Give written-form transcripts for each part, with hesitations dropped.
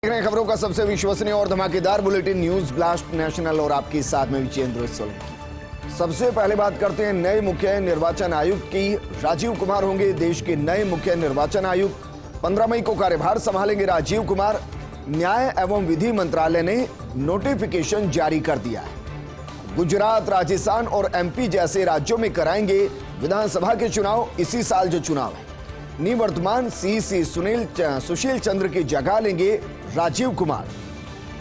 देख रहे हैं खबरों का सबसे विश्वसनीय और धमाकेदार बुलेटिन न्यूज ब्लास्ट नेशनल और आपके साथ में विजेंद्र सोलंकी। सबसे पहले बात करते हैं नए मुख्य निर्वाचन आयुक्त की। राजीव कुमार होंगे देश के नए मुख्य निर्वाचन आयुक्त। 15 मई को कार्यभार संभालेंगे राजीव कुमार। न्याय एवं विधि मंत्रालय ने नोटिफिकेशन जारी कर दिया है। गुजरात, राजस्थान और एमपी जैसे राज्यों में कराएंगे विधानसभा के चुनाव। इसी साल जो चुनाव है, निवर्तमान सीसी सुशील चंद्र की जगह लेंगे राजीव कुमार।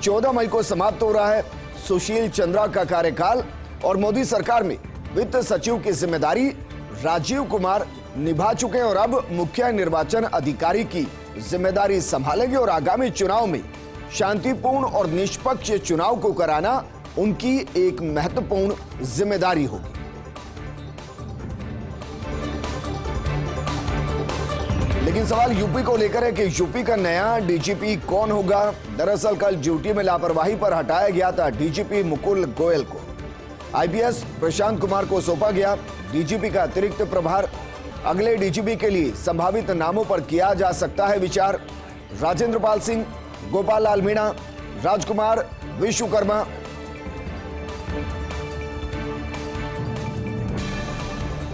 14 मई को समाप्त हो रहा है सुशील चंद्रा का कार्यकाल और मोदी सरकार में वित्त सचिव की जिम्मेदारी राजीव कुमार निभा चुके हैं और अब मुख्य निर्वाचन अधिकारी की जिम्मेदारी संभालेंगे और आगामी चुनाव में शांतिपूर्ण और निष्पक्ष चुनाव को कराना उनकी एक महत्वपूर्ण जिम्मेदारी होगी। लेकिन सवाल यूपी को लेकर है कि यूपी का नया डीजीपी कौन होगा। दरअसल कल ड्यूटी में लापरवाही पर हटाया गया था डीजीपी मुकुल गोयल को। आईपीएस प्रशांत कुमार को सौंपा गया डीजीपी का अतिरिक्त प्रभार। अगले डीजीपी के लिए संभावित नामों पर किया जा सकता है विचार। राजेंद्र पाल सिंह, गोपाल लाल मीणा, राजकुमार विश्वकर्मा,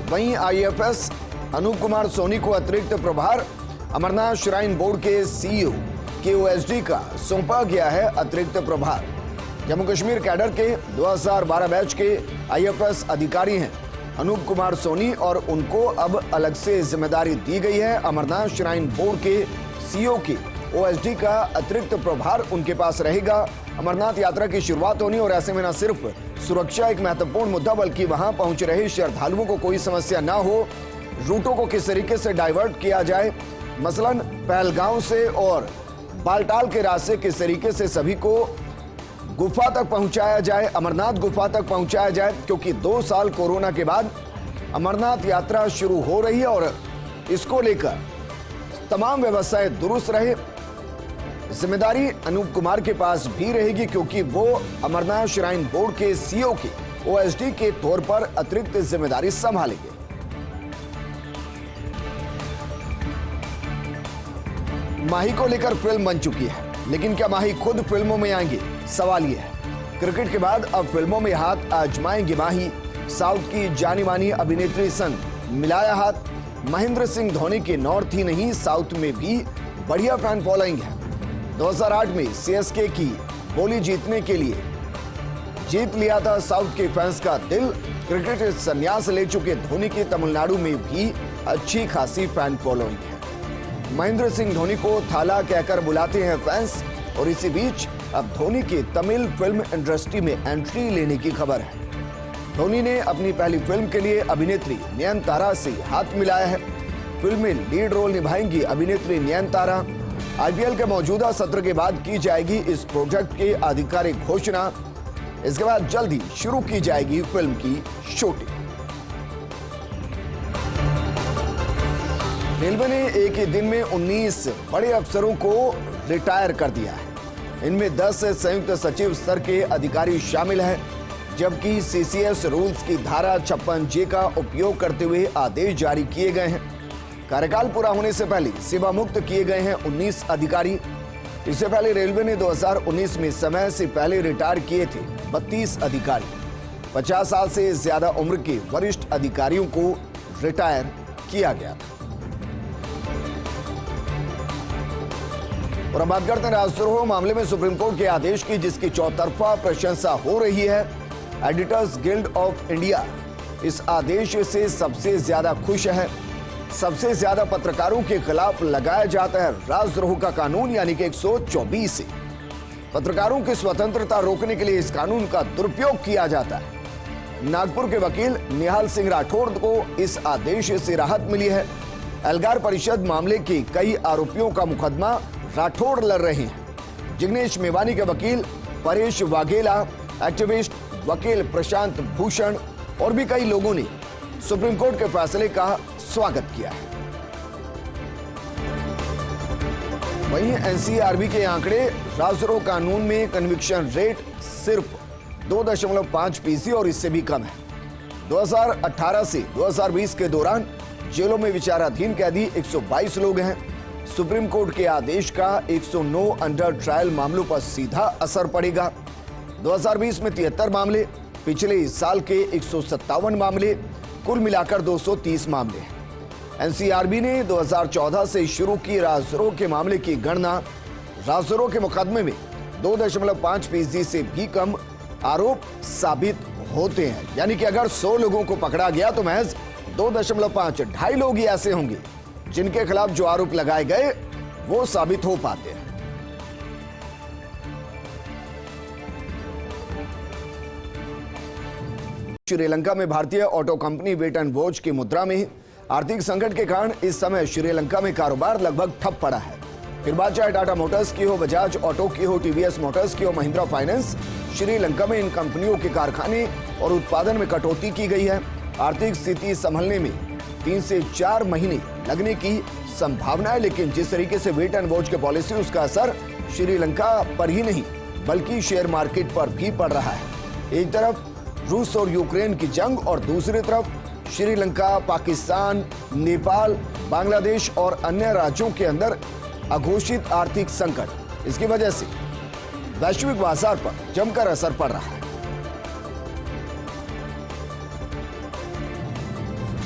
वहीं आईएफएस अनूप कुमार सोनी को अतिरिक्त प्रभार। अमरनाथ श्राइन बोर्ड के सीईओ केओएसडी का सौंपा गया है अतिरिक्त प्रभार। जम्मू कश्मीर कैडर के 2012 बैच के आईएफएस अधिकारी हैं अनूप कुमार सोनी और उनको अब अलग से जिम्मेदारी दी गई है। अमरनाथ श्राइन बोर्ड के सीईओ के ओएसडी का अतिरिक्त प्रभार उनके पास रहेगा। अमरनाथ यात्रा की शुरुआत होनी और ऐसे में न सिर्फ सुरक्षा एक महत्वपूर्ण मुद्दा बल्कि वहां पहुंच रहे श्रद्धालुओं को कोई समस्या न हो, रूटों को किस तरीके से डाइवर्ट किया जाए, मसलन पहलगांव से और बालटाल के रास्ते किस तरीके से सभी को गुफा तक पहुंचाया जाए, अमरनाथ गुफा तक पहुंचाया जाए, क्योंकि 2 साल कोरोना के बाद अमरनाथ यात्रा शुरू हो रही है और इसको लेकर तमाम व्यवस्थाएं दुरुस्त रहे। जिम्मेदारी अनूप कुमार के पास भी रहेगी क्योंकि वो अमरनाथ श्राइन बोर्ड के सीईओ के ओएसडी के तौर पर अतिरिक्त जिम्मेदारी संभालेंगे। माही को लेकर फिल्म बन चुकी है, लेकिन क्या माही खुद फिल्मों में आएंगे, सवाल यह है। क्रिकेट के बाद अब फिल्मों में हाथ आजमाएंगे माही। साउथ की जानी मानी अभिनेत्री संग मिलाया हाथ। महेंद्र सिंह धोनी के नॉर्थ ही नहीं साउथ में भी बढ़िया फैन फॉलोइंग है। 2008 में सीएसके की बोली जीतने के लिए जीत लिया था साउथ के फैंस का दिल। क्रिकेट से संन्यास ले चुके धोनी की तमिलनाडु में भी अच्छी खासी फैन फॉलोइंग है। महेंद्र सिंह धोनी को थाला कहकर बुलाते हैं फैंस और इसी बीच अब धोनी की तमिल फिल्म इंडस्ट्री में एंट्री लेने की खबर है। धोनी ने अपनी पहली फिल्म के लिए अभिनेत्री नयनतारा से हाथ मिलाया है। फिल्म में लीड रोल निभाएंगी अभिनेत्री नयनतारा। आईपीएल के मौजूदा सत्र के बाद की जाएगी इस प्रोजेक्ट की आधिकारिक घोषणा। इसके बाद जल्द ही शुरू की जाएगी फिल्म की शूटिंग। रेलवे ने एक ही दिन में 19 बड़े अफसरों को रिटायर कर दिया है। इनमें 10 संयुक्त सचिव स्तर के अधिकारी शामिल हैं, जबकि सीसीएस रूल्स की धारा 56J का उपयोग करते हुए आदेश जारी किए गए हैं। कार्यकाल पूरा होने से पहले सेवा मुक्त किए गए हैं 19 अधिकारी। इससे पहले रेलवे ने 2019 में समय से पहले रिटायर किए थे 32 अधिकारी। 50 साल से ज्यादा उम्र के वरिष्ठ अधिकारियों को रिटायर किया गया था। और अब बात करते हैं राजद्रोह मामले में सुप्रीम कोर्ट के आदेश की, जिसकी चौतरफा प्रशंसा हो रही है। एडिटर्स गिल्ड ऑफ इंडिया इस आदेश से सबसे ज्यादा खुश है। सबसे ज्यादा पत्रकारों के खिलाफ लगाया जाता है राजद्रोह का कानून, यानी कि 124 से। पत्रकारों की स्वतंत्रता रोकने के लिए इस कानून का दुरुपयोग किया जाता है। नागपुर के वकील निहाल सिंह राठौड़ को इस आदेश से राहत मिली है। एल्गार परिषद मामले के कई आरोपियों का मुकदमा राठौड़ लड़ रहे हैं। जिग्नेश मेवानी के वकील परेश वाघेला, एक्टिविस्ट वकील प्रशांत भूषण और भी कई लोगों ने सुप्रीम कोर्ट के फैसले का स्वागत किया है। वहीं एनसीआरबी के आंकड़े राजद्रोह कानून में कन्विक्शन रेट सिर्फ 2.5% और इससे भी कम है। 2018 से 2020 के दौरान जेलों में विचाराधीन कैदी 122 लोग हैं। सुप्रीम कोर्ट के आदेश का 109 अंडर ट्रायल मामलों पर सीधा असर पड़ेगा। 2020 में 73 मामले, पिछले साल के 157 मामले, कुल मिलाकर 230 मामले हैं। एनसीआरबी ने 2014 से शुरू की राजद्रोह के मामले की गणना। राजद्रोह के मुकदमे में 2.5% से भी कम आरोप साबित होते हैं, यानी कि अगर 100 लोगों को पकड़ा गया तो महज 2.5 लोग ही ऐसे होंगे जिनके खिलाफ जो आरोप लगाए गए वो साबित हो पाते हैं। श्रीलंका में भारतीय auto company wait and watch की मुद्रा में आर्थिक संकट के कारण इस समय श्रीलंका में कारोबार लगभग ठप पड़ा है। फिर बात चाहे टाटा मोटर्स की हो, बजाज ऑटो की हो, टीवीएस मोटर्स की हो, महिंद्रा फाइनेंस, श्रीलंका में इन कंपनियों के कारखाने और उत्पादन में कटौती की गई है। आर्थिक स्थिति संभलने में 3 से 4 महीने लगने की संभावना है, लेकिन जिस तरीके से वेट एंड वॉच की पॉलिसी, उसका असर श्रीलंका पर ही नहीं बल्कि शेयर मार्केट पर भी पड़ रहा है। एक तरफ रूस और यूक्रेन की जंग और दूसरी तरफ श्रीलंका, पाकिस्तान, नेपाल, बांग्लादेश और अन्य राज्यों के अंदर अघोषित आर्थिक संकट। इसकी वजह से वैश्विक बाजार पर जमकर असर पड़ रहा है।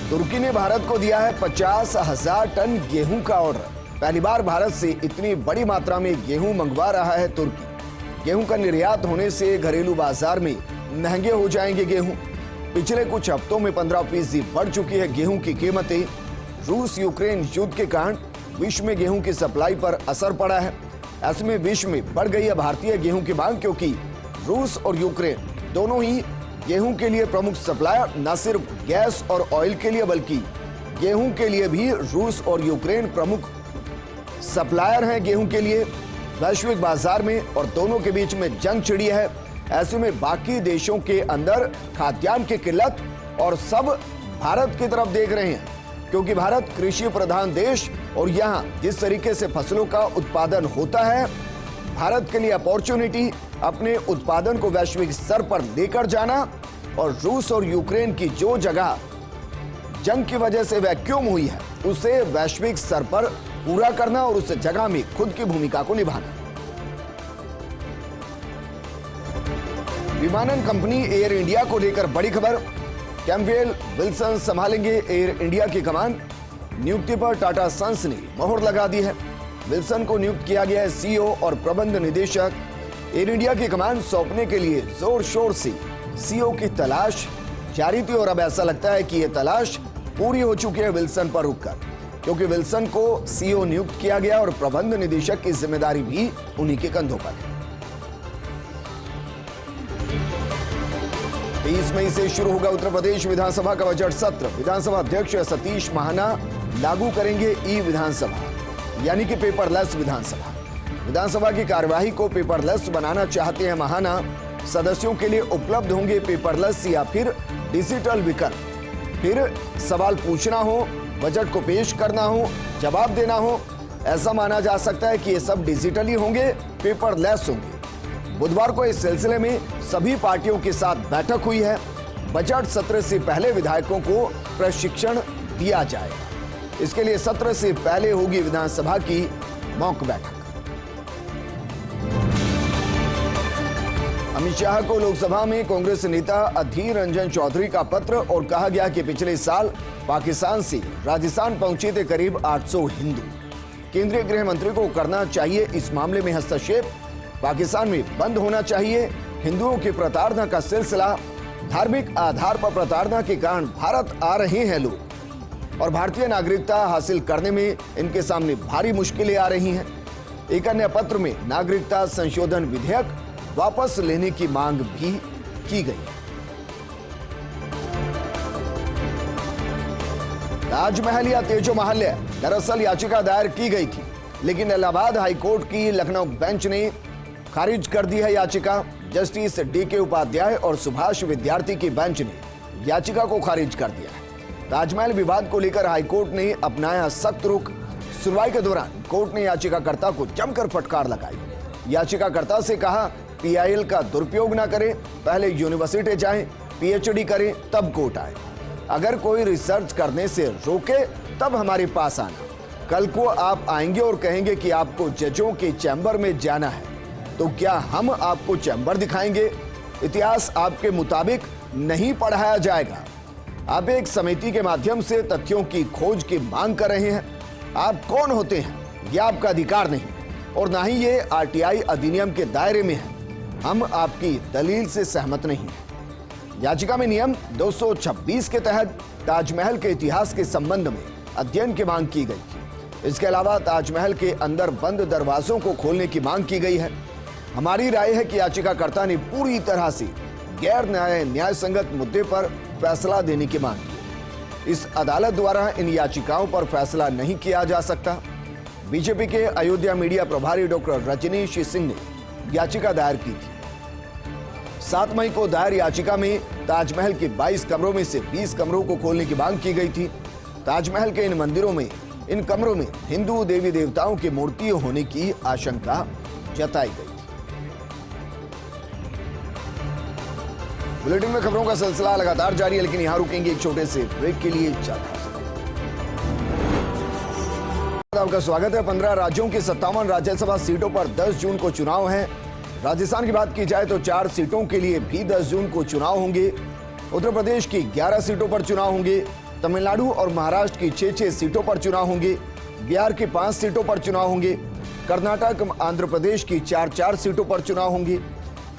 तुर्की ने भारत को दिया है 50,000 टन गेहूं का ऑर्डर। पहली बार भारत से इतनी बड़ी मात्रा में गेहूं मंगवा रहा है तुर्की। गेहूं का निर्यात होने से घरेलू बाजार में महंगे हो जाएंगे गेहूं। पिछले कुछ हफ्तों में 15% बढ़ चुकी है गेहूं की कीमतें। रूस यूक्रेन युद्ध के कारण विश्व में गेहूं की सप्लाई पर असर पड़ा है। ऐसे में विश्व में बढ़ गई है भारतीय गेहूं की मांग, क्योंकि रूस और यूक्रेन दोनों ही गेहूं के लिए प्रमुख सप्लायर, न सिर्फ गैस और ऑयल के लिए बल्कि गेहूं के लिए भी रूस और यूक्रेन प्रमुख सप्लायर हैं गेहूं के लिए वैश्विक बाजार में, और दोनों के बीच में जंग छिड़ी है। ऐसे में बाकी देशों के अंदर खाद्यान्न की किल्लत और सब भारत की तरफ देख रहे हैं, क्योंकि भारत कृषि प्रधान देश और यहाँ जिस तरीके से फसलों का उत्पादन होता है, भारत के लिए अपॉर्चुनिटी अपने उत्पादन को वैश्विक स्तर पर लेकर जाना और रूस और यूक्रेन की जो जगह जंग की वजह से वैक्यूम हुई है उसे वैश्विक स्तर पर पूरा करना और उस जगह में खुद की भूमिका को निभाना। विमानन कंपनी एयर इंडिया को लेकर बड़ी खबर। कैम्पबेल विल्सन संभालेंगे एयर इंडिया की कमान। नियुक्ति पर टाटा सन्स ने मोहर लगा दी है। विल्सन को नियुक्त किया गया है सीईओ और प्रबंध निदेशक। एयर इंडिया की कमान सौंपने के लिए जोर शोर से सीईओ की तलाश जारी थी और अब ऐसा लगता है कि यह तलाश पूरी हो चुकी है विल्सन पर रुककर, क्योंकि विल्सन को सीईओ नियुक्त किया गया और प्रबंध निदेशक की जिम्मेदारी भी उन्हीं के कंधों पर है। 30 मई से शुरू होगा उत्तर प्रदेश विधानसभा का बजट सत्र। विधानसभा अध्यक्ष सतीश महाना लागू करेंगे ई विधानसभा, यानी कि पेपरलेस विधानसभा। विधानसभा की कार्यवाही को पेपरलेस बनाना चाहते हैं महाना। सदस्यों के लिए उपलब्ध होंगे पेपरलेस या फिर डिजिटल विकल्प। फिर सवाल पूछना हो, बजट को पेश करना हो, जवाब देना हो, ऐसा माना जा सकता है कि ये सब डिजिटली होंगे, पेपरलेस होंगे। बुधवार को इस सिलसिले में सभी पार्टियों के साथ बैठक हुई है। बजट सत्र से पहले विधायकों को प्रशिक्षण दिया जाएगा। इसके लिए सत्र से पहले होगी विधानसभा की मॉक बैठक। अमित शाह को लोकसभा में कांग्रेस नेता अधीर रंजन चौधरी का पत्र और कहा गया कि पिछले साल पाकिस्तान से राजस्थान पहुंचे थे करीब 800 हिंदू। केंद्रीय गृह मंत्री को करना चाहिए इस मामले में हस्तक्षेप। पाकिस्तान में बंद होना चाहिए हिंदुओं की प्रताड़ना का सिलसिला। धार्मिक आधार पर प्रताड़ना के कारण भारत आ रहे हैं लोग और भारतीय नागरिकता हासिल करने में इनके सामने भारी मुश्किलें आ रही हैं। एक अन्य पत्र में नागरिकता संशोधन विधेयक वापस लेने की मांग भी की गई है। ताजमहल या तेजो महल दरअसल याचिका दायर की गई थी, लेकिन इलाहाबाद हाईकोर्ट की लखनऊ बेंच ने खारिज कर दी है याचिका। जस्टिस डीके उपाध्याय और सुभाष विद्यार्थी की बेंच ने याचिका को खारिज कर दिया है। ताजमहल विवाद को लेकर हाईकोर्ट ने अपनाया सख्त रुख। सुनवाई के दौरान कोर्ट ने याचिकाकर्ता को जमकर फटकार लगाई। याचिकाकर्ता से कहा पीआईएल का दुरुपयोग न करें, पहले यूनिवर्सिटी जाएं, पीएचडी करें, तब कोर्ट आए। अगर कोई रिसर्च करने से रोके तब हमारे पास आना। कल को आप आएंगे और कहेंगे कि आपको जजों के चैम्बर में जाना है, तो क्या हम आपको चैम्बर दिखाएंगे? इतिहास आपके मुताबिक नहीं पढ़ाया जाएगा। आप एक समिति के माध्यम से तथ्यों की खोज की मांग कर रहे हैं। आप कौन होते हैं, यह आपका अधिकार नहीं और ना ही ये आरटीआई अधिनियम के दायरे में है। हम आपकी दलील से सहमत नहीं हैं। याचिका में नियम 226 के तहत ताजमहल के इतिहास के संबंध में अध्ययन की मांग की गई थी। इसके अलावा ताजमहल के अंदर बंद दरवाजों को खोलने की मांग की गई है। हमारी राय है कि याचिकाकर्ता ने पूरी तरह से गैर न्याय संगत मुद्दे पर फैसला देने की मांग की। इस अदालत द्वारा इन याचिकाओं पर फैसला नहीं किया जा सकता। बीजेपी के अयोध्या मीडिया प्रभारी डॉक्टर रजनीश सिंह ने याचिका दायर की थी। 7 मई को दायर याचिका में ताजमहल के 22 कमरों में से 20 कमरों को खोलने की मांग की गई थी। ताजमहल के इन मंदिरों में, इन कमरों में हिंदू देवी देवताओं की मूर्तियां होने की आशंका जताई गई। बुलेटिन में खबरों का सिलसिला लगातार जारी है, लेकिन यहां रुकेंगे एक छोटे से ब्रेक के लिए। आपका स्वागत है। 15 राज्यों की 57 राज्यसभा सीटों पर 10 जून को चुनाव है। राजस्थान की बात की जाए तो 4 सीटों के लिए भी 10 जून को चुनाव होंगे। उत्तर प्रदेश की 11 सीटों पर चुनाव होंगे। तमिलनाडु और महाराष्ट्र की 6-6 सीटों पर चुनाव होंगे। बिहार की 5 सीटों पर चुनाव होंगे। कर्नाटक, आंध्र प्रदेश की 4-4 सीटों पर चुनाव होंगे।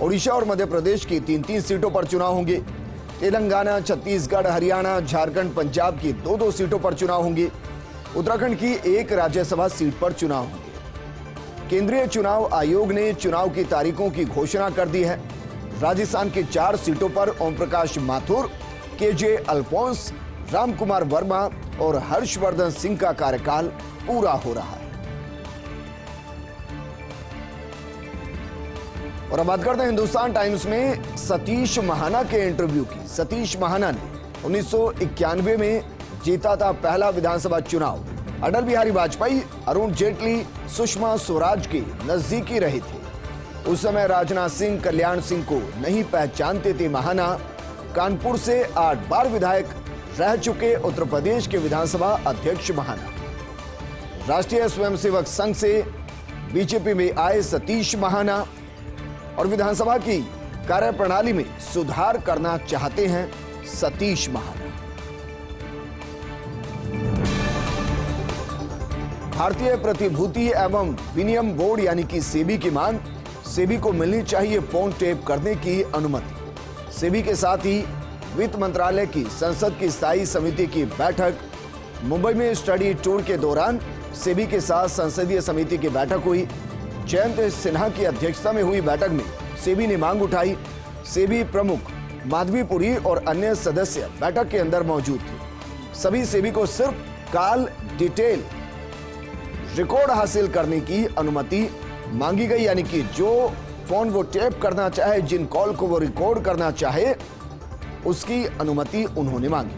ओडिशा और मध्य प्रदेश की 3-3 सीटों पर चुनाव होंगे। तेलंगाना, छत्तीसगढ़, हरियाणा, झारखंड, पंजाब की 2-2 सीटों पर चुनाव होंगे। उत्तराखंड की 1 राज्यसभा सीट पर चुनाव होंगे। केंद्रीय चुनाव आयोग ने चुनाव की तारीखों की घोषणा कर दी है। राजस्थान की 4 सीटों पर ओम प्रकाश माथुर, केजे अल्फोंस, रामकुमार वर्मा और हर्षवर्धन सिंह का कार्यकाल पूरा हो रहा है। और अब बात करते हैं हिंदुस्तान टाइम्स में सतीश महाना के इंटरव्यू की। सतीश महाना ने 1991 में जीता था पहला विधानसभा चुनाव। अटल बिहारी वाजपेयी, अरुण जेटली, सुषमा स्वराज के नजदीकी रहे थे। उस समय राजनाथ सिंह, कल्याण सिंह को नहीं पहचानते थे महाना। कानपुर से 8 बार विधायक रह चुके उत्तर प्रदेश के विधानसभा अध्यक्ष महाना। राष्ट्रीय स्वयंसेवक संघ से बीजेपी में आए सतीश महाना और विधानसभा की कार्यप्रणाली में सुधार करना चाहते हैं सतीश महाना। भारतीय प्रतिभूति एवं विनिमय बोर्ड यानी कि सेबी की मांग। सेबी को मिलनी चाहिए फोन टेप करने की अनुमति। सेबी के साथ ही वित्त मंत्रालय की संसद की स्थायी समिति की बैठक। मुंबई में स्टडी टूर के दौरान सेबी के साथ संसदीय समिति की बैठक हुई। जयंत सिन्हा की अध्यक्षता में हुई बैठक में सेबी ने मांग उठाई। सेबी प्रमुख माधवीपुरी और अन्य सदस्य बैठक के अंदर मौजूद थे। सभी सेबी को सिर्फ कॉल डिटेल रिकॉर्ड हासिल करने की अनुमति मांगी गई, यानी कि जो फोन वो टेप करना चाहे, जिन कॉल को वो रिकॉर्ड करना चाहे, उसकी अनुमति उन्होंने मांगी।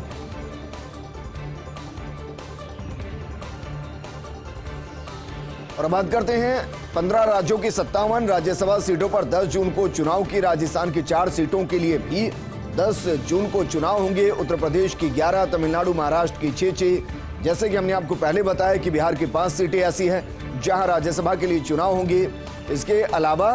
और बात करते हैं 15 राज्यों की 57 राज्यसभा सीटों पर 10 जून को चुनाव की। राजस्थान की 4 सीटों के लिए भी 10 जून को चुनाव होंगे। उत्तर प्रदेश की 11, तमिलनाडु, महाराष्ट्र की 6-6। जैसे कि हमने आपको पहले बताया कि बिहार की 5 सीटें ऐसी हैं जहां राज्यसभा के लिए चुनाव होंगे। इसके अलावा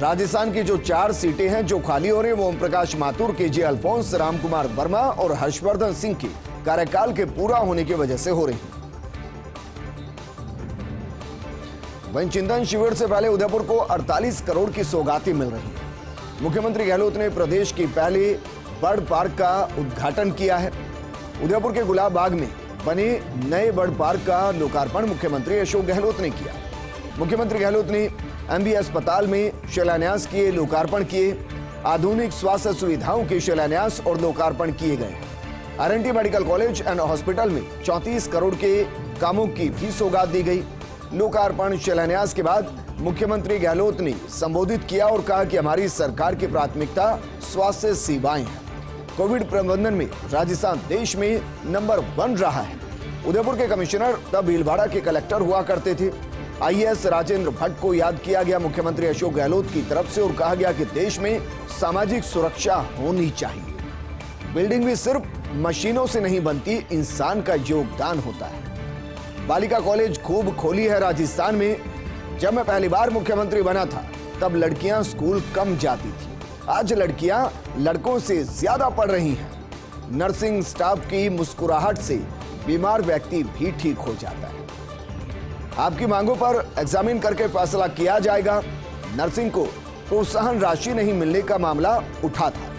राजस्थान की जो 4 सीटें हैं जो खाली हो रही हैं, वो ओम प्रकाश माथुर, केजे अल्फोंस, रामकुमार वर्मा और हर्षवर्धन सिंह के कार्यकाल के पूरा होने की वजह से हो रही हैं। वहीं चिंतन शिविर से पहले उदयपुर को 48 करोड़ की सौगातें मिल रही हैं। मुख्यमंत्री गहलोत ने प्रदेश की पहले बर्ड पार्क का उद्घाटन किया है। उदयपुर के गुलाब बाग में बने नए बर्ड पार्क का लोकार्पण मुख्यमंत्री अशोक गहलोत ने किया। मुख्यमंत्री गहलोत ने एमबी अस्पताल में शिलान्यास किए, लोकार्पण किए। आधुनिक स्वास्थ्य सुविधाओं के शिलान्यास और लोकार्पण किए गए। RNT medical college and hospital में 34 करोड़ के कामों की भी सौगात दी गई। लोकार्पण शिलान्यास के बाद मुख्यमंत्री गहलोत ने संबोधित किया और कहा कि हमारी सरकार की प्राथमिकता स्वास्थ्य सेवाएं हैं। कोविड प्रबंधन में राजस्थान देश में नंबर 1 रहा है। उदयपुर के कमिश्नर तब भीलवाड़ा के कलेक्टर हुआ करते थे। आईएएस राजेंद्र भट्ट को याद किया गया मुख्यमंत्री अशोक गहलोत की तरफ से और कहा गया कि देश में सामाजिक सुरक्षा होनी चाहिए। बिल्डिंग भी सिर्फ मशीनों से नहीं बनती, इंसान का योगदान होता है। बालिका कॉलेज खूब खोली है राजस्थान में। जब मैं पहली बार मुख्यमंत्री बना था तब लड़कियां स्कूल कम जाती थी। आज लड़कियां लड़कों से ज्यादा पढ़ रही हैं। नर्सिंग स्टाफ की मुस्कुराहट से बीमार व्यक्ति भी ठीक हो जाता है। आपकी मांगों पर एग्जामिन करके फैसला किया जाएगा। नर्सिंग को प्रोत्साहन राशि नहीं मिलने का मामला उठा था।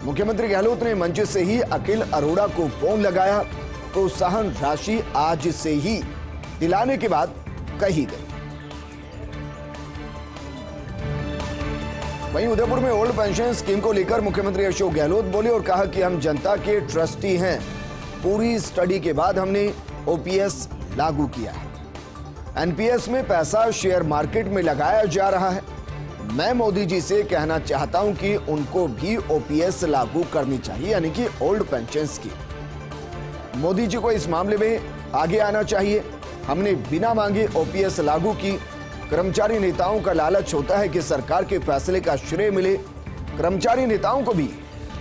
मुख्यमंत्री गहलोत ने मंच से ही अखिल अरोड़ा को फोन लगाया। प्रोत्साहन राशि आज से ही दिलाने की बात कही गई। वहीं उदयपुर में ओल्ड पेंशन स्कीम को लेकर मुख्यमंत्री अशोक गहलोत बोले और कहा कि हम जनता के ट्रस्टी हैं। पूरी स्टडी के बाद हमने ओपीएस लागू किया है। एनपीएस में पैसा शेयर मार्केट में लगाया जा रहा है। मैं मोदी जी से कहना चाहता हूं कि उनको भी ओपीएस लागू करनी चाहिए, यानी कि old pension scheme. Modi ji को इस मामले में आगे आना चाहिए। हमने बिना मांगे ओपीएस लागू की। कर्मचारी नेताओं का लालच होता है कि सरकार के फैसले का श्रेय मिले। कर्मचारी नेताओं को भी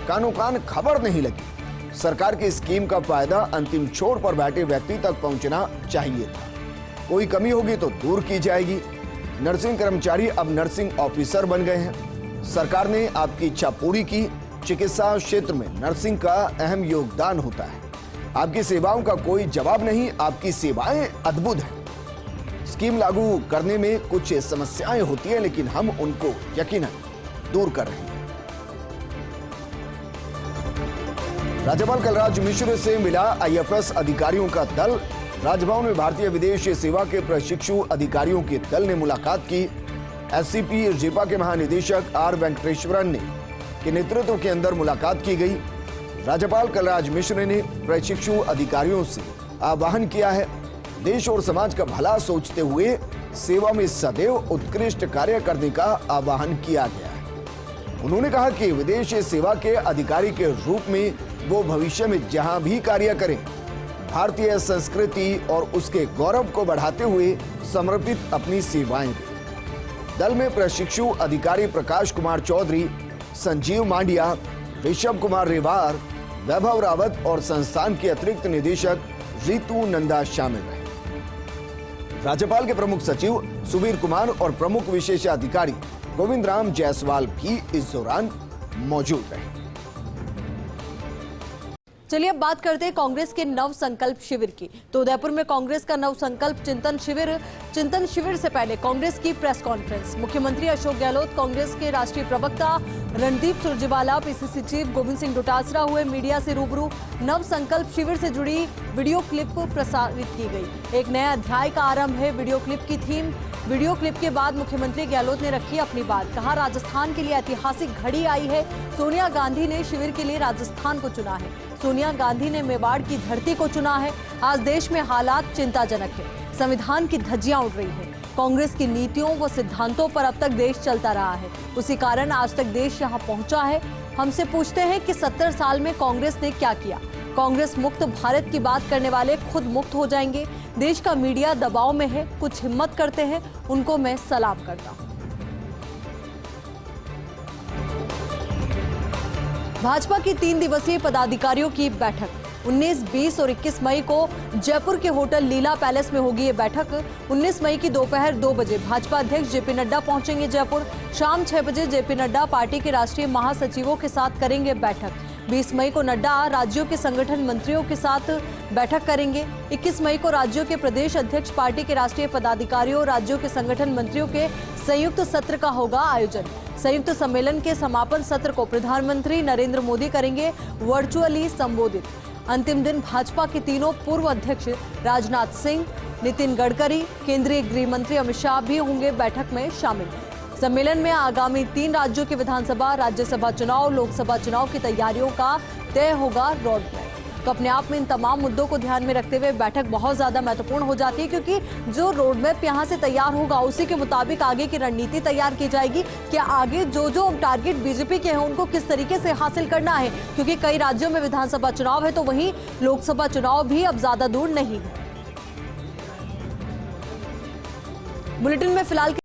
कानो कान खबर नहीं लगी। सरकार की स्कीम का फायदा अंतिम छोर पर बैठे व्यक्ति तक पहुंचना चाहिए था। कोई कमी होगी तो दूर की जाएगी। नर्सिंग कर्मचारी अब नर्सिंग ऑफिसर बन गए हैं। सरकार ने आपकी इच्छा पूरी की। चिकित्सा क्षेत्र में नर्सिंग का अहम योगदान होता है। आपकी सेवाओं का कोई जवाब नहीं। आपकी सेवाएं अद्भुत हैं। स्कीम लागू करने में कुछ समस्याएं होती हैं, लेकिन हम उनको यकीनन दूर कर रहे हैं। राज्यपाल कलराज मिश्र से मिला आईएफएस अधिकारियों का दल। राजभवन में भारतीय विदेश सेवा के प्रशिक्षु अधिकारियों के दल ने मुलाकात की। एससीपी जेपा के महानिदेशक आर वेंकटेश्वरन के नेतृत्व के अंदर मुलाकात की गई। राज्यपाल कलराज मिश्र ने प्रशिक्षु अधिकारियों से आह्वान किया है, देश और समाज का भला सोचते हुए सेवा में सदैव उत्कृष्ट कार्य करने का आह्वान किया गया है। उन्होंने कहा कि विदेश सेवा के अधिकारी के रूप में वो भविष्य में जहां भी कार्य करें, भारतीय संस्कृति और उसके गौरव को बढ़ाते हुए समर्पित अपनी सेवाएं दें। दल में प्रशिक्षु अधिकारी प्रकाश कुमार चौधरी, संजीव मांडिया, ऋषभ कुमार रेवार, वैभव रावत और संस्थान के अतिरिक्त निदेशक रितु नंदा शामिल रहे। राज्यपाल के प्रमुख सचिव सुबीर कुमार और प्रमुख विशेषाधिकारी गोविंद राम जायसवाल भी इस दौरान मौजूद रहे। चलिए अब बात करते हैं कांग्रेस के नव संकल्प शिविर की। तो उदयपुर में कांग्रेस का नव संकल्प चिंतन शिविर से पहले कांग्रेस की प्रेस कॉन्फ्रेंस। मुख्यमंत्री अशोक गहलोत, कांग्रेस के राष्ट्रीय प्रवक्ता रणदीप सुरजेवाला, पीसीसी चीफ गोविंद सिंह डोटासरा हुए मीडिया से रूबरू। नव संकल्प शिविर से जुड़ी वीडियो क्लिप प्रसारित की गई। एक नया अध्याय का आरंभ है वीडियो क्लिप की थीम। वीडियो क्लिप के बाद मुख्यमंत्री गहलोत ने रखी अपनी बात। कहा, राजस्थान के लिए ऐतिहासिक घड़ी आई है। सोनिया गांधी ने शिविर के लिए राजस्थान को चुना है। सोनिया गांधी ने मेवाड़ की धरती को चुना है। आज देश में हालात चिंताजनक है। संविधान की धज्जियां उड़ रही है। कांग्रेस की नीतियों व सिद्धांतों पर अब तक देश चलता रहा है। उसी कारण आज तक देश यहां पहुंचा है। हमसे पूछते हैं कि 70 साल में कांग्रेस ने क्या किया। कांग्रेस मुक्त भारत की बात करने वाले खुद मुक्त हो जाएंगे। देश का मीडिया दबाव में है, कुछ हिम्मत करते हैं, उनको मैं सलाम करता हूं। भाजपा की 3 दिवसीय पदाधिकारियों की बैठक 19, 20 और 21 मई को जयपुर के होटल लीला पैलेस में होगी ये बैठक। 19 मई की दोपहर 2 बजे भाजपा अध्यक्ष जेपी नड्डा पहुंचेंगे जयपुर। शाम 6 बजे जेपी नड्डा पार्टी के राष्ट्रीय महासचिवों के साथ करेंगे बैठक। 20 मई को नड्डा राज्यों के संगठन मंत्रियों के साथ बैठक करेंगे। 21 मई को राज्यों के प्रदेश अध्यक्ष, पार्टी के राष्ट्रीय पदाधिकारियों और राज्यों के संगठन मंत्रियों के संयुक्त सत्र का होगा आयोजन। संयुक्त सम्मेलन के समापन सत्र को प्रधानमंत्री नरेंद्र मोदी करेंगे वर्चुअली संबोधित। अंतिम दिन भाजपा के तीनों पूर्व अध्यक्ष राजनाथ सिंह, नितिन गडकरी, केंद्रीय गृह मंत्री अमित शाह भी होंगे बैठक में शामिल। सम्मेलन में आगामी 3 राज्यों के विधानसभा, राज्यसभा चुनाव, लोकसभा चुनाव की तैयारियों का तय होगा रोड मैप। तो अपने आप में इन तमाम मुद्दों को ध्यान में रखते हुए बैठक बहुत ज्यादा महत्वपूर्ण हो जाती है, क्योंकि जो रोड मैप यहाँ से तैयार होगा उसी के मुताबिक आगे की रणनीति तैयार की जाएगी कि आगे जो जो टारगेट बीजेपी के हैं उनको किस तरीके से हासिल करना है। क्योंकि कई राज्यों में विधानसभा चुनाव है तो वहीं लोकसभा चुनाव भी अब ज्यादा दूर नहीं है। बुलेटिन में फिलहाल